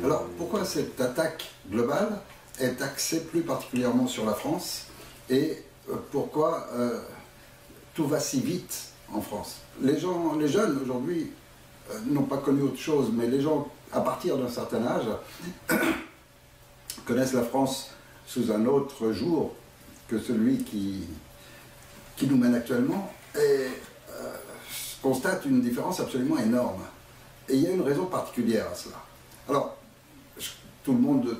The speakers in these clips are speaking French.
Alors, pourquoi cette attaque globale est axée plus particulièrement sur la France et pourquoi tout va si vite en France? Les jeunes aujourd'hui n'ont pas connu autre chose, mais les gens à partir d'un certain âge connaissent la France sous un autre jour que celui qui nous mène actuellement et constatent une différence absolument énorme. Et il y a une raison particulière à cela. Alors,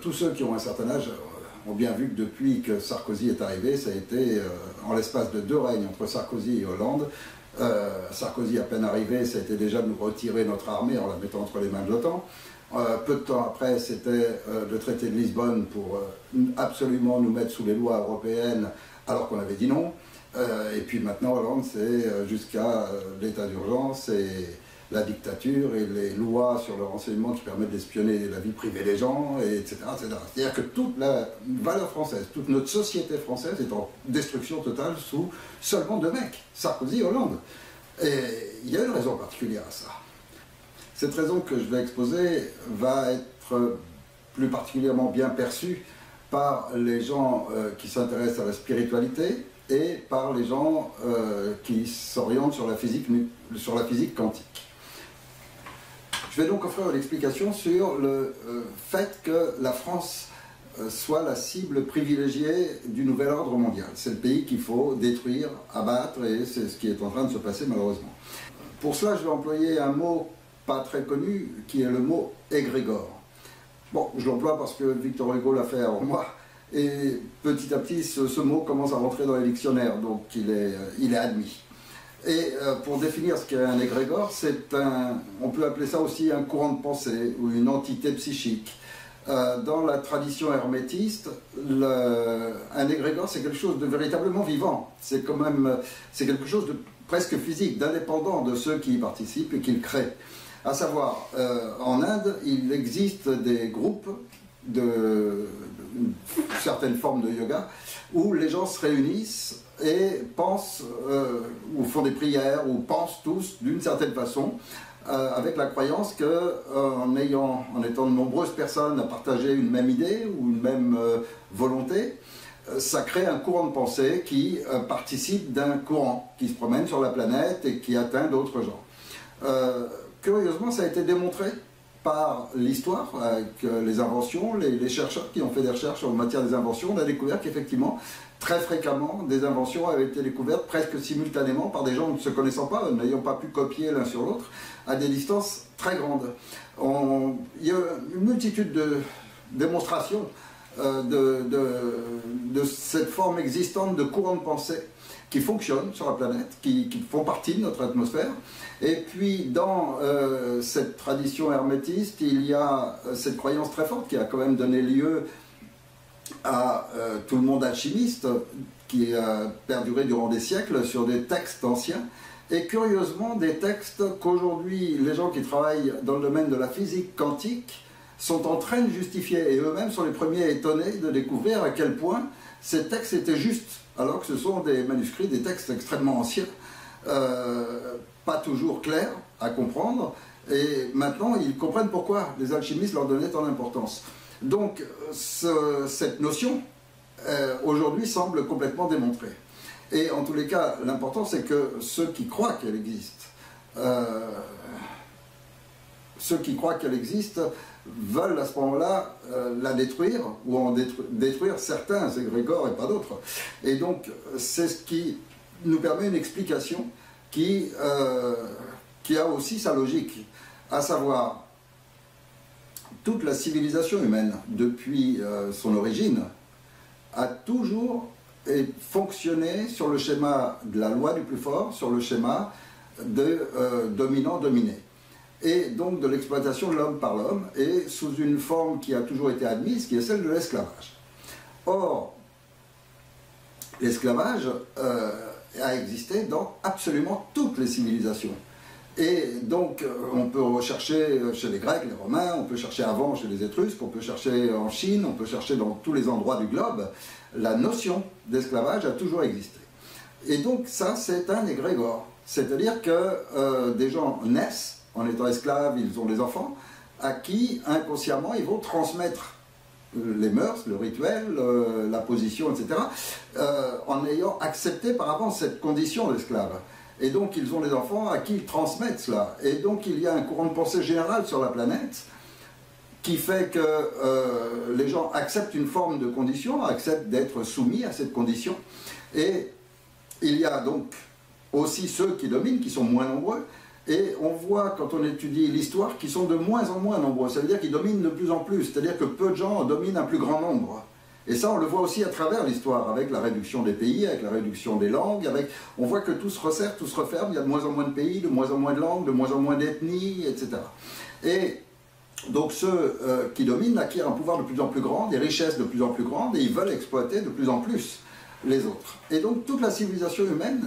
tous ceux qui ont un certain âge ont bien vu que depuis que Sarkozy est arrivé, ça a été en l'espace de 2 règnes entre Sarkozy et Hollande. Sarkozy, à peine arrivé, ça a été déjà de nous retirer notre armée en la mettant entre les mains de l'OTAN. Peu de temps après, c'était le traité de Lisbonne pour absolument nous mettre sous les lois européennes alors qu'on avait dit non. Et puis maintenant, Hollande, c'est jusqu'à l'état d'urgence et la dictature et les lois sur le renseignement qui permettent d'espionner la vie privée des gens, etc. C'est-à-dire que toute la valeur française, toute notre société française est en destruction totale sous seulement 2 mecs, Sarkozy et Hollande. Et il y a une raison particulière à ça. Cette raison que je vais exposer va être plus particulièrement bien perçue par les gens qui s'intéressent à la spiritualité et par les gens qui s'orientent sur la physique quantique. Je vais donc offrir une explication sur le fait que la France soit la cible privilégiée du nouvel ordre mondial. C'est le pays qu'il faut détruire, abattre, et c'est ce qui est en train de se passer malheureusement. Pour cela, je vais employer un mot pas très connu, qui est le mot égrégore. Bon, je l'emploie parce que Victor Hugo l'a fait avant moi, et petit à petit, ce mot commence à rentrer dans les dictionnaires, donc il est admis. Et pour définir ce qu'est un égrégore, on peut appeler ça aussi un courant de pensée ou une entité psychique. Dans la tradition hermétiste, un égrégore, c'est quelque chose de véritablement vivant. C'est quelque chose de presque physique, d'indépendant de ceux qui y participent et qui le créent. À savoir, en Inde, il existe des groupes de certaines formes de yoga où les gens se réunissent et pensent, ou font des prières, ou pensent tous d'une certaine façon, avec la croyance qu'en étant de nombreuses personnes à partager une même idée ou une même volonté, ça crée un courant de pensée qui participe d'un courant qui se promène sur la planète et qui atteint d'autres gens. Curieusement, ça a été démontré par l'histoire, avec les inventions, les chercheurs qui ont fait des recherches en matière des inventions. On a découvert qu'effectivement, très fréquemment, des inventions avaient été découvertes presque simultanément par des gens ne se connaissant pas, n'ayant pas pu copier l'un sur l'autre, à des distances très grandes. Il y a une multitude de démonstrations de cette forme existante de courant de pensée qui fonctionnent sur la planète, qui font partie de notre atmosphère. Et puis dans cette tradition hermétiste, il y a cette croyance très forte qui a quand même donné lieu à tout le monde alchimiste, qui a perduré durant des siècles sur des textes anciens, et curieusement des textes qu'aujourd'hui les gens qui travaillent dans le domaine de la physique quantique sont en train de justifier, et eux-mêmes sont les premiers étonnés de découvrir à quel point ces textes étaient justes, alors que ce sont des manuscrits, des textes extrêmement anciens, pas toujours clairs à comprendre, et maintenant ils comprennent pourquoi les alchimistes leur donnaient tant d'importance. Donc cette notion, aujourd'hui, semble complètement démontrée. Et en tous les cas, l'important c'est que ceux qui croient qu'elle existe, veulent à ce moment-là la détruire, ou en détruire certains égrégores et pas d'autres. Et donc c'est ce qui nous permet une explication qui a aussi sa logique, à savoir toute la civilisation humaine, depuis son origine, a toujours fonctionné sur le schéma de la loi du plus fort, sur le schéma de dominant-dominé, et donc de l'exploitation de l'homme par l'homme, et sous une forme qui a toujours été admise, qui est celle de l'esclavage. Or, l'esclavage a existé dans absolument toutes les civilisations. Et donc, on peut rechercher chez les Grecs, les Romains, on peut chercher avant chez les Étrusques, on peut chercher en Chine, on peut chercher dans tous les endroits du globe. La notion d'esclavage a toujours existé. Et donc, ça, c'est un égrégore. C'est-à-dire que des gens naissent en étant esclaves, ils ont des enfants. à qui, inconsciemment, ils vont transmettre les mœurs, le rituel, la position, etc., en ayant accepté par avance cette condition d'esclave. Et donc, ils ont des enfants à qui ils transmettent cela. Et donc, il y a un courant de pensée général sur la planète qui fait que les gens acceptent une forme de condition, acceptent d'être soumis à cette condition. Et il y a donc aussi ceux qui dominent, qui sont moins nombreux, et on voit, quand on étudie l'histoire, qu'ils sont de moins en moins nombreux. Ça veut dire qu'ils dominent de plus en plus, c'est-à-dire que peu de gens dominent un plus grand nombre. Et ça, on le voit aussi à travers l'histoire, avec la réduction des pays, avec la réduction des langues, on voit que tout se resserre, tout se referme, il y a de moins en moins de pays, de moins en moins de langues, de moins en moins d'ethnies, etc. Et donc ceux qui dominent acquièrent un pouvoir de plus en plus grand, des richesses de plus en plus grandes, et ils veulent exploiter de plus en plus les autres. Et donc toute la civilisation humaine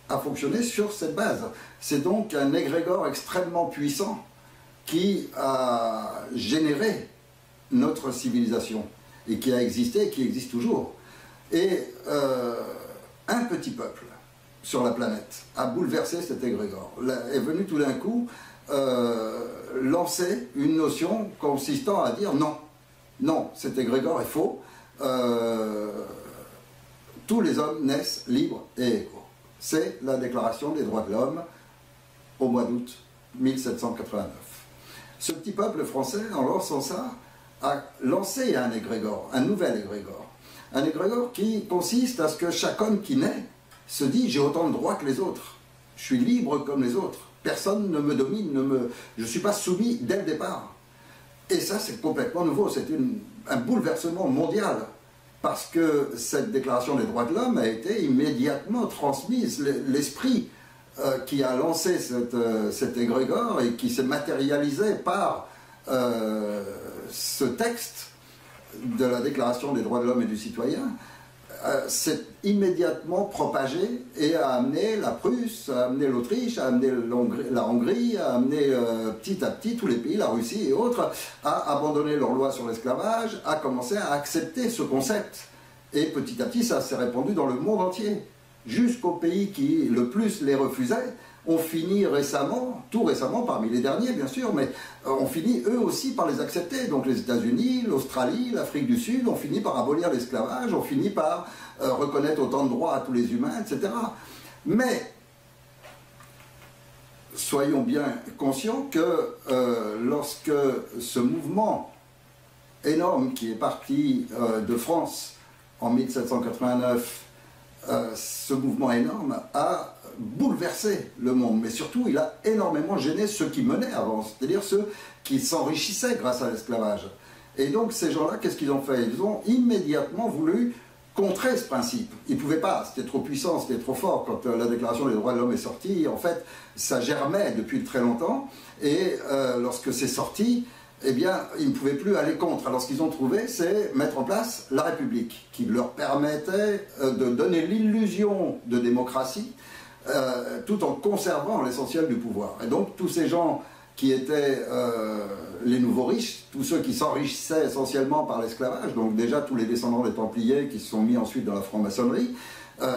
a fonctionné sur cette base. C'est donc un égrégore extrêmement puissant qui a généré notre civilisation, et qui a existé et qui existe toujours. Et un petit peuple sur la planète a bouleversé cet égrégore. Est venu tout d'un coup lancer une notion consistant à dire non, non, cet égrégore est faux, tous les hommes naissent libres et égaux. C'est la Déclaration des droits de l'homme au mois d'août 1789. Ce petit peuple français, en lançant ça, a lancé un égrégore, un nouvel égrégore. Un égrégore qui consiste à ce que chaque homme qui naît se dit « j'ai autant de droits que les autres, je suis libre comme les autres, personne ne me domine, je ne suis pas soumis dès le départ ». Et ça, c'est complètement nouveau, c'est un bouleversement mondial, parce que cette déclaration des droits de l'homme a été immédiatement transmise. L'esprit qui a lancé cet égrégore et qui s'est matérialisé par ce texte de la Déclaration des droits de l'homme et du citoyen s'est immédiatement propagé et a amené la Prusse, a amené l'Autriche, a amené la Hongrie, a amené petit à petit tous les pays, la Russie et autres, à abandonner leurs lois sur l'esclavage, à commencer à accepter ce concept. Et petit à petit, ça s'est répandu dans le monde entier, jusqu'aux pays qui le plus les refusaient. On finit récemment, tout récemment, parmi les derniers bien sûr, mais on finit eux aussi par les accepter. Donc les États-Unis, l'Australie, l'Afrique du Sud, on finit par abolir l'esclavage, on finit par reconnaître autant de droits à tous les humains, etc. Mais soyons bien conscients que lorsque ce mouvement énorme qui est parti de France en 1789, ce mouvement énorme a bouleversé le monde, mais surtout il a énormément gêné ceux qui menaient avant, c'est-à-dire ceux qui s'enrichissaient grâce à l'esclavage. Et donc ces gens-là, qu'est-ce qu'ils ont fait? Ils ont immédiatement voulu contrer ce principe. Ils ne pouvaient pas, c'était trop puissant, c'était trop fort. Quand la Déclaration des droits de l'homme est sortie, en fait, ça germait depuis très longtemps, et lorsque c'est sorti, eh bien, ils ne pouvaient plus aller contre. Alors ce qu'ils ont trouvé, c'est mettre en place la République, qui leur permettait de donner l'illusion de démocratie, tout en conservant l'essentiel du pouvoir. Et donc tous ces gens qui étaient les nouveaux riches, tous ceux qui s'enrichissaient essentiellement par l'esclavage, donc déjà tous les descendants des Templiers qui se sont mis ensuite dans la franc-maçonnerie,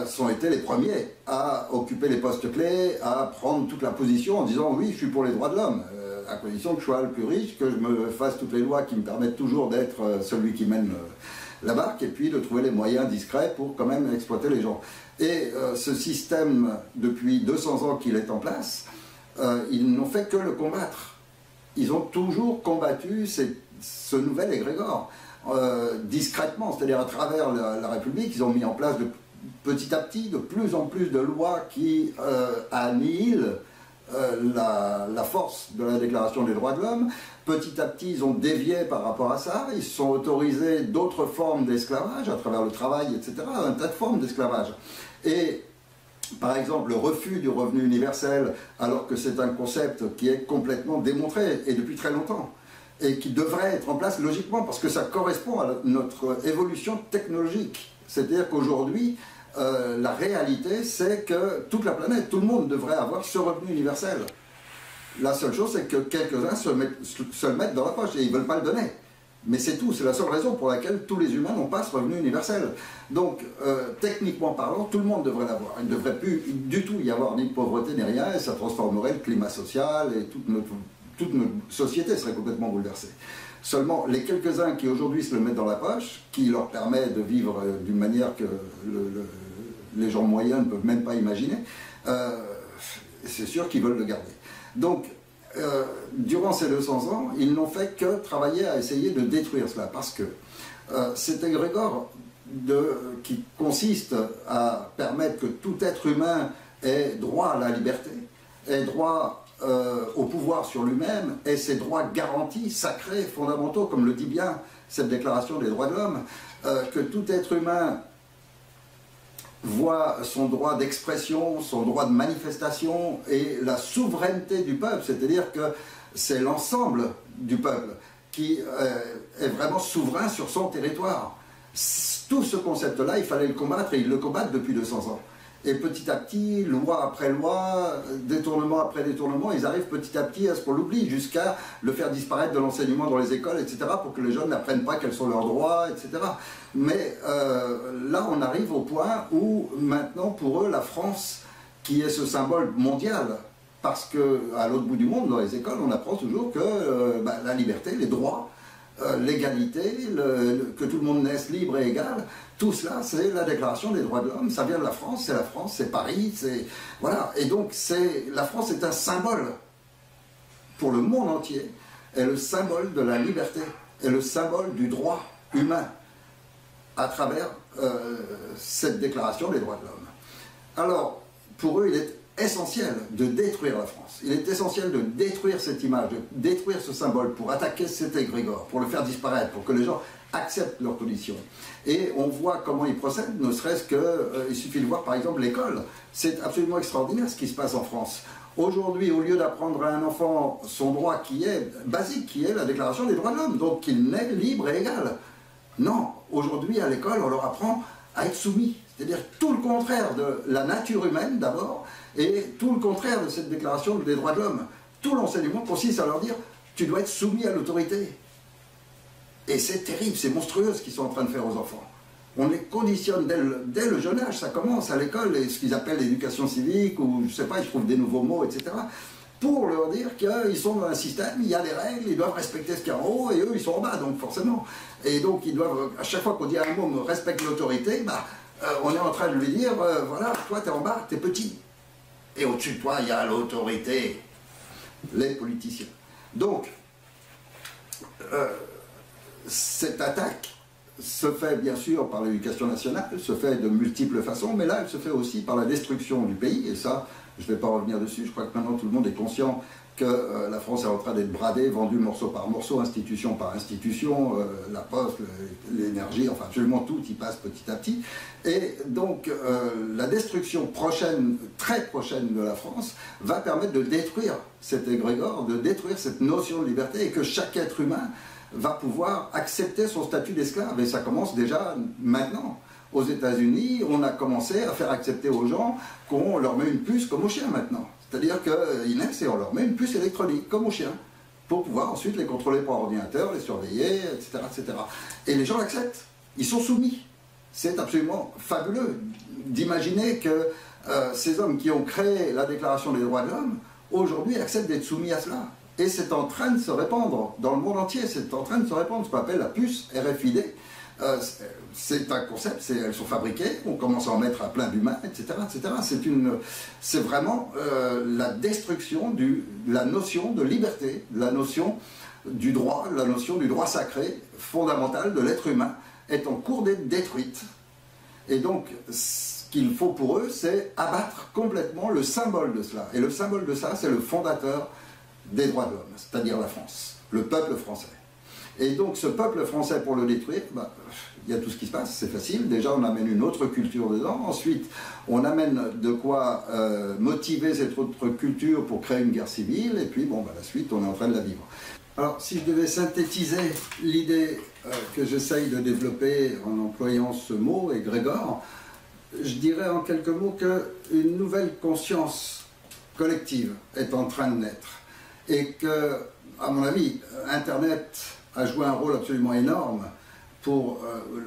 sont été les premiers à occuper les postes clés, à prendre toute la position en disant oui, je suis pour les droits de l'homme, à condition que je sois le plus riche, que je me fasse toutes les lois qui me permettent toujours d'être celui qui mène la barque, et puis de trouver les moyens discrets pour quand même exploiter les gens. Et ce système, depuis 200 ans qu'il est en place, ils n'ont fait que le combattre. Ils ont toujours combattu ce nouvel égrégore, discrètement, c'est-à-dire à travers la République. Ils ont mis en place petit à petit de plus en plus de lois qui annihilent la force de la Déclaration des droits de l'homme. Petit à petit, ils ont dévié par rapport à ça, ils se sont autorisés d'autres formes d'esclavage, à travers le travail, etc., un tas de formes d'esclavage. Et, par exemple, le refus du revenu universel, alors que c'est un concept qui est complètement démontré, et depuis très longtemps, et qui devrait être en place logiquement, parce que ça correspond à notre évolution technologique. C'est-à-dire qu'aujourd'hui, la réalité, c'est que toute la planète, tout le monde devrait avoir ce revenu universel. La seule chose, c'est que quelques-uns se le mettent dans la poche et ils ne veulent pas le donner. Mais c'est tout, c'est la seule raison pour laquelle tous les humains n'ont pas ce revenu universel. Donc, techniquement parlant, tout le monde devrait l'avoir. Il ne devrait plus du tout y avoir ni de pauvreté ni rien, et ça transformerait le climat social et toute notre société serait complètement bouleversée. Seulement, les quelques-uns qui aujourd'hui se le mettent dans la poche, qui leur permet de vivre d'une manière que les gens moyens ne peuvent même pas imaginer, c'est sûr qu'ils veulent le garder. Donc, durant ces 200 ans, ils n'ont fait que travailler à essayer de détruire cela, parce que cet égrégore qui consiste à permettre que tout être humain ait droit à la liberté, ait droit au pouvoir sur lui-même, ait ses droits garantis, sacrés, fondamentaux, comme le dit bien cette déclaration des droits de l'homme, que tout être humain voit son droit d'expression, son droit de manifestation et la souveraineté du peuple, c'est-à-dire que c'est l'ensemble du peuple qui est vraiment souverain sur son territoire. Tout ce concept-là, il fallait le combattre et ils le combattent depuis 200 ans. Et petit à petit, loi après loi, détournement après détournement, ils arrivent petit à petit à ce qu'on l'oublie, jusqu'à le faire disparaître de l'enseignement dans les écoles, etc., pour que les jeunes n'apprennent pas quels sont leurs droits, etc. Mais là, on arrive au point où, maintenant, pour eux, la France, qui est ce symbole mondial, parce qu'à l'autre bout du monde, dans les écoles, on apprend toujours que la liberté, les droits, l'égalité, que tout le monde naisse libre et égal, tout cela, c'est la déclaration des droits de l'homme, ça vient de la France, c'est Paris, c'est... Voilà, et donc la France est un symbole pour le monde entier, est le symbole de la liberté, est le symbole du droit humain, à travers cette déclaration des droits de l'homme. Alors, pour eux, il est essentiel de détruire la France. Il est essentiel de détruire cette image, de détruire ce symbole pour attaquer cet égrégore, pour le faire disparaître, pour que les gens acceptent leur position. Et on voit comment ils procèdent, ne serait-ce qu'il suffit de voir par exemple l'école. C'est absolument extraordinaire ce qui se passe en France. Aujourd'hui, au lieu d'apprendre à un enfant son droit qui est basique, qui est la déclaration des droits de l'homme, donc qu'il naît libre et égal. Non, aujourd'hui à l'école, on leur apprend à être soumis. C'est-à-dire tout le contraire de la nature humaine d'abord, et tout le contraire de cette déclaration des droits de l'homme. Tout l'enseignement consiste à leur dire « tu dois être soumis à l'autorité ». Et c'est terrible, c'est monstrueux ce qu'ils sont en train de faire aux enfants. On les conditionne dès le jeune âge, ça commence à l'école, ce qu'ils appellent l'éducation civique, ou je sais pas, ils trouvent des nouveaux mots, etc. Pour leur dire qu'ils sont dans un système, il y a des règles, ils doivent respecter ce qu'il y a en haut, et eux ils sont en bas, donc forcément. Et donc ils doivent, à chaque fois qu'on dit un mot, respecte l'autorité, on est en train de lui dire, voilà, toi t'es en bas, t'es petit. Et au-dessus de toi, il y a l'autorité, les politiciens. Donc, cette attaque se fait bien sûr par l'éducation nationale, se fait de multiples façons, mais là elle se fait aussi par la destruction du pays, et ça, je ne vais pas revenir dessus, je crois que maintenant tout le monde est conscient que la France est en train d'être bradée, vendue morceau par morceau, institution par institution, la poste, l'énergie, enfin absolument tout y passe petit à petit. Et donc la destruction prochaine, très prochaine de la France va permettre de détruire cet égrégore, de détruire cette notion de liberté, et que chaque être humain va pouvoir accepter son statut d'esclave. Et ça commence déjà maintenant. Aux États-Unis, on a commencé à faire accepter aux gens qu'on leur met une puce comme aux chiens maintenant. C'est-à-dire qu'ils naissent et on leur met une puce électronique comme aux chiens, pour pouvoir ensuite les contrôler par ordinateur, les surveiller, etc., etc. Et les gens l'acceptent. Ils sont soumis. C'est absolument fabuleux d'imaginer que ces hommes qui ont créé la Déclaration des droits de l'homme, aujourd'hui acceptent d'être soumis à cela. Et c'est en train de se répandre dans le monde entier, c'est en train de se répandre ce qu'on appelle la puce RFID. C'est un concept, elles sont fabriquées, on commence à en mettre à plein d'humains, etc., etc. C'est vraiment la destruction de la notion de liberté, la notion du droit, la notion du droit sacré, fondamental de l'être humain, est en cours d'être détruite. Et donc, ce qu'il faut pour eux, c'est abattre complètement le symbole de cela. Et le symbole de ça, c'est le fondateur des droits de l'homme, c'est-à-dire la France, le peuple français. Et donc ce peuple français, pour le détruire, il y a tout ce qui se passe, c'est facile. Déjà on amène une autre culture dedans, ensuite on amène de quoi motiver cette autre culture pour créer une guerre civile, et puis bon, la suite on est en train de la vivre. Alors si je devais synthétiser l'idée que j'essaye de développer en employant ce mot, égrégore, je dirais en quelques mots qu'une nouvelle conscience collective est en train de naître. Et que, à mon avis, Internet a joué un rôle absolument énorme pour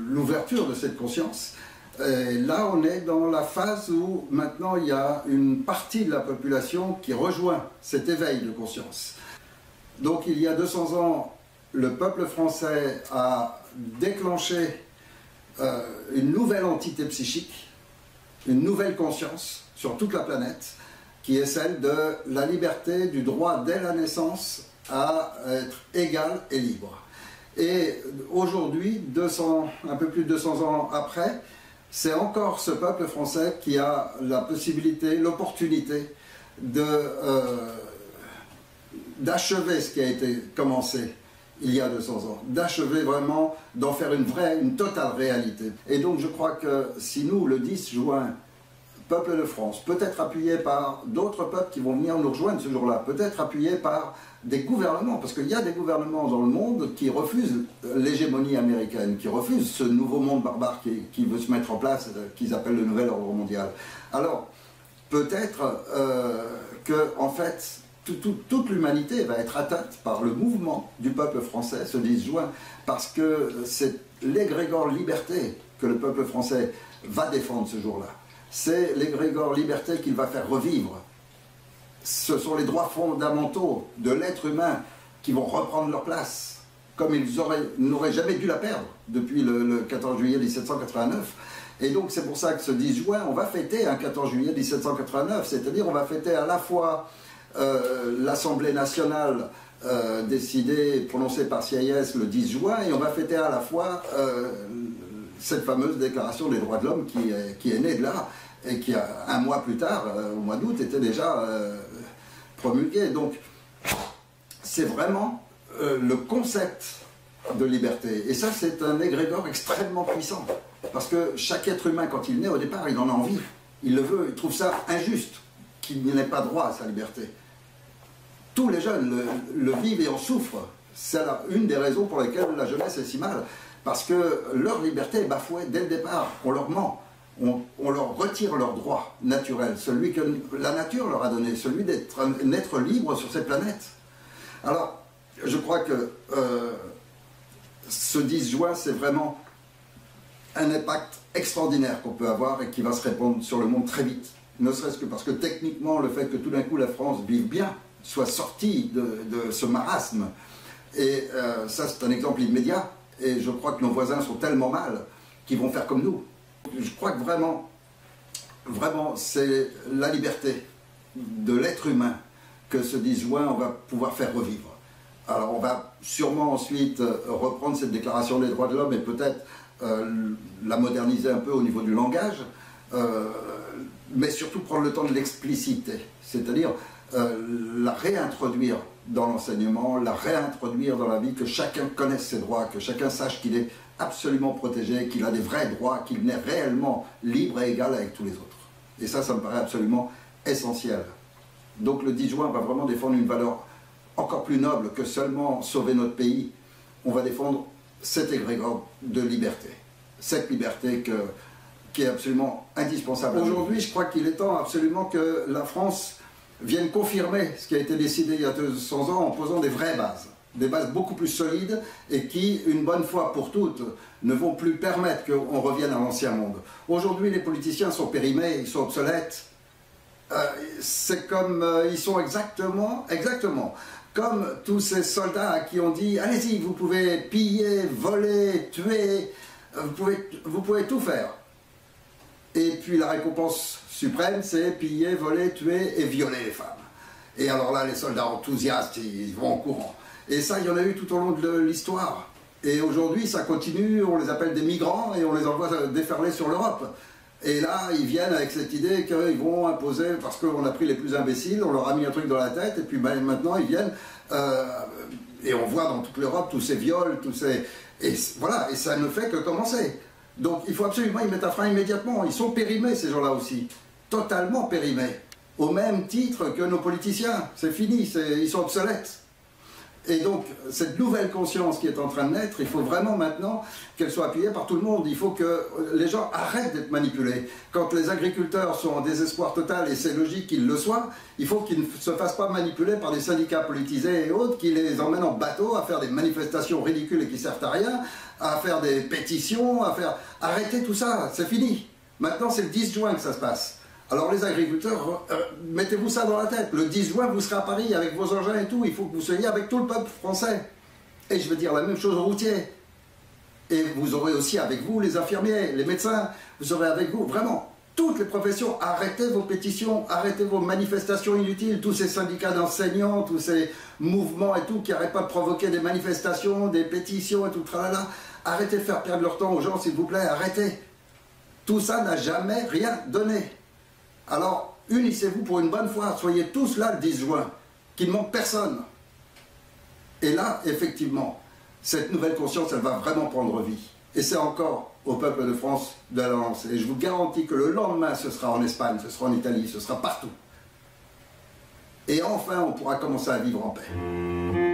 l'ouverture de cette conscience. Et là, on est dans la phase où maintenant il y a une partie de la population qui rejoint cet éveil de conscience. Donc il y a 200 ans, le peuple français a déclenché une nouvelle entité psychique, une nouvelle conscience sur toute la planète, qui est celle de la liberté, du droit dès la naissance à être égal et libre. Et aujourd'hui, un peu plus de 200 ans après, c'est encore ce peuple français qui a la possibilité, l'opportunité d'achever ce qui a été commencé il y a 200 ans, d'achever vraiment, d'en faire une totale réalité. Et donc je crois que si nous, le 10 juin, peuple de France, peut-être appuyé par d'autres peuples qui vont venir nous rejoindre ce jour-là, peut-être appuyé par des gouvernements, parce qu'il y a des gouvernements dans le monde qui refusent l'hégémonie américaine, qui refusent ce nouveau monde barbare qui veut se mettre en place, qu'ils appellent le nouvel ordre mondial. Alors, peut-être que, en fait, toute l'humanité va être atteinte par le mouvement du peuple français ce 10 juin, parce que c'est l'égrégore liberté que le peuple français va défendre ce jour-là. C'est l'égrégore liberté qu'il va faire revivre. Ce sont les droits fondamentaux de l'être humain qui vont reprendre leur place, comme ils n'auraient jamais dû la perdre depuis le 14 juillet 1789. Et donc c'est pour ça que ce 10 juin, on va fêter un 14 juillet 1789, c'est-à-dire on va fêter à la fois l'Assemblée nationale décidée, prononcée par Sieyès le 10 juin, et on va fêter à la fois cette fameuse déclaration des droits de l'homme qui est née de là, et qui, un mois plus tard, au mois d'août, était déjà promulguée. Donc, c'est vraiment le concept de liberté. Et ça, c'est un égrégore extrêmement puissant. Parce que chaque être humain, quand il naît, au départ, il en a envie. Il le veut, il trouve ça injuste, qu'il n'ait pas droit à sa liberté. Tous les jeunes le vivent et en souffrent. C'est une des raisons pour lesquelles la jeunesse est si mal. Parce que leur liberté est bafouée dès le départ. On leur ment. On leur retire leur droit naturel, celui que la nature leur a donné, celui d'être un être libre sur cette planète. Alors, je crois que ce 10 juin, c'est vraiment un impact extraordinaire qu'on peut avoir et qui va se répandre sur le monde très vite. Ne serait-ce que parce que techniquement, le fait que tout d'un coup la France vive bien, soit sortie de ce marasme, et ça c'est un exemple immédiat, et je crois que nos voisins sont tellement mal qu'ils vont faire comme nous. Je crois que vraiment, c'est la liberté de l'être humain que ce 10 juin, on va pouvoir faire revivre. Alors on va sûrement ensuite reprendre cette déclaration des droits de l'homme et peut-être la moderniser un peu au niveau du langage, mais surtout prendre le temps de l'expliciter, c'est-à-dire la réintroduire dans l'enseignement, la réintroduire dans la vie, que chacun connaisse ses droits, que chacun sache qu'il est absolument protégé, qu'il a des vrais droits, qu'il est réellement libre et égal avec tous les autres. Et ça me paraît absolument essentiel. Donc le 10 juin, on va vraiment défendre une valeur encore plus noble que seulement sauver notre pays. On va défendre cet égrégore de liberté. Cette liberté qui est absolument indispensable. Aujourd'hui, je crois qu'il est temps absolument que la France vienne confirmer ce qui a été décidé il y a 200 ans en posant des vraies bases. Des bases beaucoup plus solides et qui, une bonne fois pour toutes, ne vont plus permettre qu'on revienne à l'ancien monde. Aujourd'hui, les politiciens sont périmés, ils sont obsolètes. C'est comme, ils sont exactement, comme tous ces soldats à qui on dit « Allez-y, vous pouvez piller, voler, tuer, vous pouvez tout faire ». Et puis la récompense suprême, c'est piller, voler, tuer et violer les femmes. Et alors là, les soldats enthousiastes, ils vont en courant. Et ça, il y en a eu tout au long de l'histoire. Et aujourd'hui, ça continue, on les appelle des migrants et on les envoie déferler sur l'Europe. Et là, ils viennent avec cette idée qu'ils vont imposer, parce qu'on a pris les plus imbéciles, on leur a mis un truc dans la tête, et puis ben, maintenant ils viennent, et on voit dans toute l'Europe tous ces viols, tous ces... Et voilà, et ça ne fait que commencer. Donc il faut absolument y mettre un frein immédiatement. Ils sont périmés, ces gens-là aussi. Totalement périmés. Au même titre que nos politiciens. C'est fini, ils sont obsolètes. Et donc, cette nouvelle conscience qui est en train de naître, il faut vraiment maintenant qu'elle soit appuyée par tout le monde. Il faut que les gens arrêtent d'être manipulés. Quand les agriculteurs sont en désespoir total, et c'est logique qu'ils le soient, il faut qu'ils ne se fassent pas manipuler par des syndicats politisés et autres qui les emmènent en bateau à faire des manifestations ridicules et qui servent à rien, à faire des pétitions, à faire... Arrêtez tout ça, c'est fini. Maintenant, c'est le 10 juin que ça se passe. Alors les agriculteurs, mettez-vous ça dans la tête. Le 10 juin, vous serez à Paris avec vos engins et tout. Il faut que vous soyez avec tout le peuple français. Et je veux dire la même chose aux routiers. Et vous aurez aussi avec vous les infirmiers, les médecins. Vous aurez avec vous vraiment toutes les professions. Arrêtez vos pétitions, arrêtez vos manifestations inutiles. Tous ces syndicats d'enseignants, tous ces mouvements et tout qui n'arrêtent pas de provoquer des manifestations, des pétitions et tout. Tralala. Arrêtez de faire perdre leur temps aux gens, s'il vous plaît. Arrêtez. Tout ça n'a jamais rien donné. Alors, unissez-vous pour une bonne fois, soyez tous là le 10 juin, qu'il ne manque personne. Et là, effectivement, cette nouvelle conscience, elle va vraiment prendre vie. Et c'est encore au peuple de France de la lancer. Et je vous garantis que le lendemain, ce sera en Espagne, ce sera en Italie, ce sera partout. Et enfin, on pourra commencer à vivre en paix.